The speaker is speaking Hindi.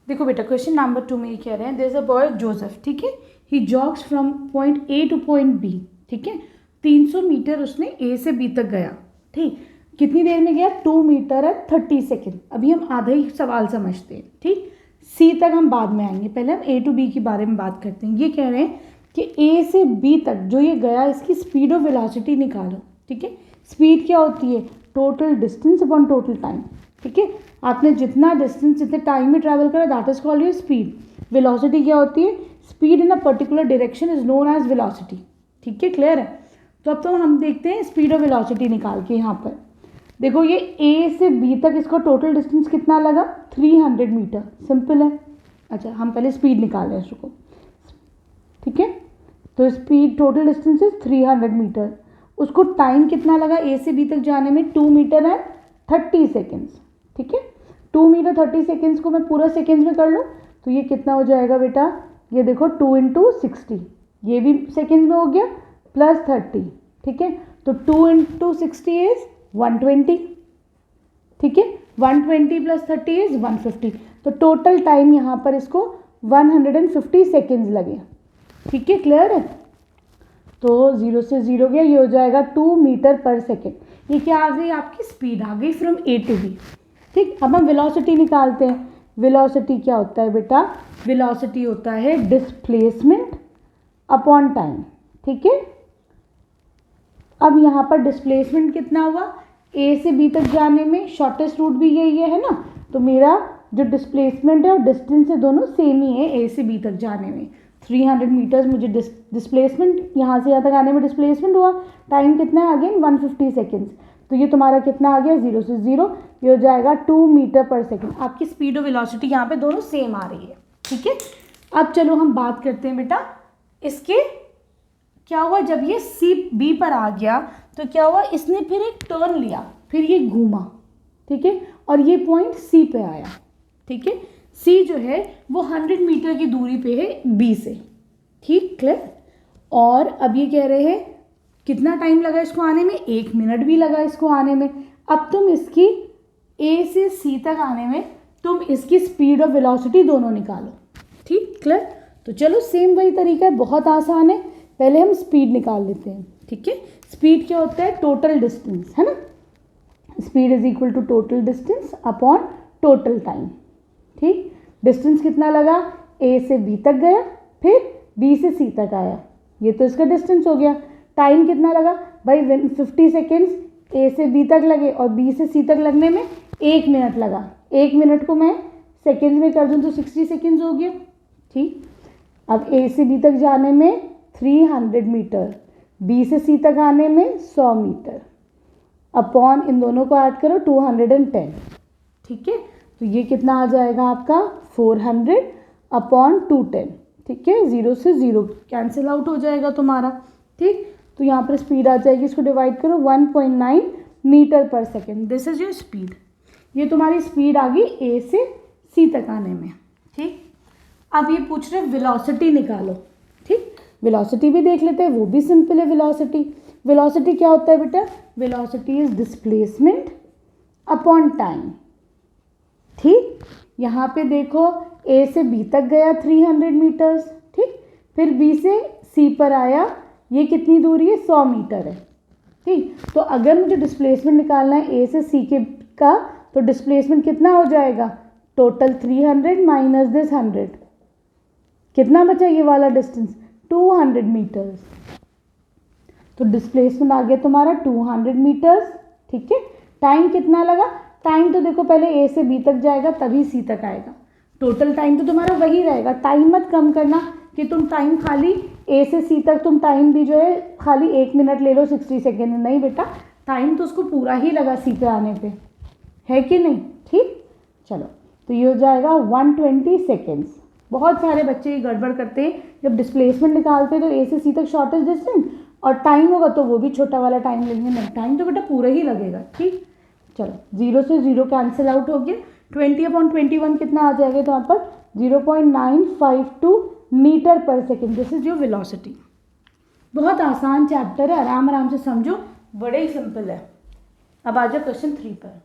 देखो बेटा क्वेश्चन नंबर 2 में ये कह रहे हैं there is a boy Joseph, ठीक है, ही jogs from point A to point B, ठीक है, 300 मीटर उसने ए से बी तक गया, ठीक, कितनी देर में गया, 2 मीटर एंड 30 सेकेंड। अभी हम आधा ही सवाल समझते हैं, ठीक, सी तक हम बाद में आएंगे, पहले हम ए टू बी के बारे में बात करते हैं। ये कह रहे हैं कि ए से बी तक जो ये गया इसकी स्पीड और वेलोसिटी निकालो, ठीक है। स्पीड क्या होती है, total distance upon total time, ठीक है, आपने जितना डिस्टेंस जितने टाइम में ट्रैवल करा that is called your speed. Velocity क्या होती है, speed in a particular direction is known as velocity, ठीक है, क्लियर है। तो अब तो हम देखते हैं स्पीड और वेलोसिटी निकाल के। यहाँ पर देखो ये ए से बी तक इसका टोटल डिस्टेंस कितना लगा, 300 मीटर, सिंपल है। अच्छा हम पहले स्पीड निकाल रहे हैं इसको, ठीक है, तो speed total distance is 300 metre, उसको टाइम कितना लगा ए से बी तक जाने में, 2 मीटर एंड 30 सेकेंड्स, ठीक है। 2 मीटर 30 सेकेंड्स को मैं पूरा सेकेंड्स में कर लूँ तो ये कितना हो जाएगा बेटा, ये देखो 2 इंटू 60, ये भी सेकेंड्स में हो गया, प्लस 30, ठीक है, तो 2 इंटू 60 इज 120, ठीक है, 120 प्लस 30 इज 150, तो टोटल टाइम यहाँ पर इसको 150 सेकेंड्स लगे, ठीक है, क्लियर है। तो 0 से 0 गया, ये हो जाएगा 2 मीटर पर सेकेंड। ये क्या आ गई, आपकी स्पीड आ गई फ्रॉम ए टू बी, ठीक। अब हम वेलोसिटी निकालते हैं। वेलोसिटी क्या होता है बेटा, वेलोसिटी होता है डिस्प्लेसमेंट अपॉन टाइम, ठीक है। अब यहाँ पर डिस्प्लेसमेंट कितना हुआ, ए से बी तक जाने में शॉर्टेस्ट रूट भी यही है ना, तो मेरा जो डिस्प्लेसमेंट है और डिस्टेंस है दोनों सेम ही है ए से बी तक जाने में। 300 मीटर्स मुझे डिस्प्लेसमेंट, यहाँ से यहाँ तक आने में डिस्प्लेसमेंट हुआ, टाइम कितना है अगेन 150 सेकेंड्स, तो ये तुम्हारा कितना आ गया, 0 से 0, ये हो जाएगा 2 मीटर पर सेकेंड। आपकी स्पीड और वेलोसिटी यहाँ पे दोनों सेम आ रही है, ठीक है। अब चलो हम बात करते हैं बेटा इसके क्या हुआ, जब ये सी बी पर आ गया तो क्या हुआ, इसने फिर एक टर्न लिया, फिर ये घूमा, ठीक है, और ये पॉइंट सी पे आया, ठीक है। सी जो है वो 100 मीटर की दूरी पे है बी से, ठीक, क्लियर। और अब ये कह रहे हैं कितना टाइम लगा इसको आने में, 1 मिनट भी लगा इसको आने में। अब तुम इसकी ए से सी तक आने में तुम इसकी स्पीड और वेलोसिटी दोनों निकालो, ठीक, क्लियर। तो चलो सेम वही तरीका है, बहुत आसान है। पहले हम स्पीड निकाल लेते हैं, ठीक है। स्पीड क्या होता है, टोटल डिस्टेंस, है ना, speed is equal to total distance upon total time, ठीक। डिस्टेंस कितना लगा, ए से बी तक गया, फिर बी से सी तक आया, ये तो इसका डिस्टेंस हो गया। टाइम कितना लगा भाई, 50 सेकेंड्स ए से बी तक लगे और बी से सी तक लगने में 1 मिनट लगा। 1 मिनट को मैं सेकेंड्स में कर दूँ तो 60 सेकेंड्स हो गया, ठीक। अब ए से बी तक जाने में 300 मीटर, बी से सी तक आने में 100 मीटर, अपॉन इन दोनों को ऐड करो 210, ठीक है, तो ये कितना आ जाएगा आपका 400 अपॉन 210, ठीक है, 0 से 0 कैंसिल आउट हो जाएगा तुम्हारा, ठीक। तो यहाँ पर स्पीड आ जाएगी, इसको डिवाइड करो 1.9 मीटर पर second, this is your speed. ये तुम्हारी स्पीड आ गई ए से सी तक आने में, ठीक। अब ये पूछ रहे वेलोसिटी निकालो, ठीक। वेलोसिटी भी देख लेते हैं, वो भी सिंपल है। वेलोसिटी, वेलोसिटी क्या होता है बेटा, velocity is displacement upon time, ठीक। यहाँ पे देखो ए से बी तक गया 300 मीटर्स, ठीक, फिर बी से सी पर आया, ये कितनी दूरी है, 100 मीटर है, ठीक। तो अगर मुझे डिस्प्लेसमेंट निकालना है ए से सी के का, तो डिस्प्लेसमेंट कितना हो जाएगा, टोटल 300 माइनस दिस 100, कितना बचा ये वाला डिस्टेंस, 200 मीटर्स। तो डिस्प्लेसमेंट आ गया तुम्हारा 200 मीटर्स, ठीक है। टाइम कितना लगा, टाइम तो देखो पहले ए से बी तक जाएगा तभी सी तक आएगा, टोटल टाइम तो तुम्हारा वही रहेगा। टाइम मत कम करना कि तुम टाइम खाली ए से सी तक तुम टाइम भी जो है खाली 1 मिनट ले लो 60 सेकेंड, नहीं बेटा, टाइम तो उसको पूरा ही लगा सी पे आने पे, है कि नहीं, ठीक। चलो तो ये हो जाएगा 120 सेकेंड्स। बहुत सारे बच्चे ये गड़बड़ करते हैं, जब डिस्प्लेसमेंट निकालते हैं तो ए से सी तक शॉर्टेस्ट डिस्टेंस और टाइम होगा तो वो भी छोटा वाला टाइम लेंगे, नहीं, टाइम तो बेटा पूरा ही लगेगा, ठीक। चलो 0 से 0 कैंसिल आउट हो गया, 20/21 कितना आ जाएगा, तो यहाँ पर 0.952 मीटर पर second, this is your velocity. बहुत आसान चैप्टर है, आराम आराम से समझो, बड़े ही सिंपल है। अब आ जाओ क्वेश्चन 3 पर।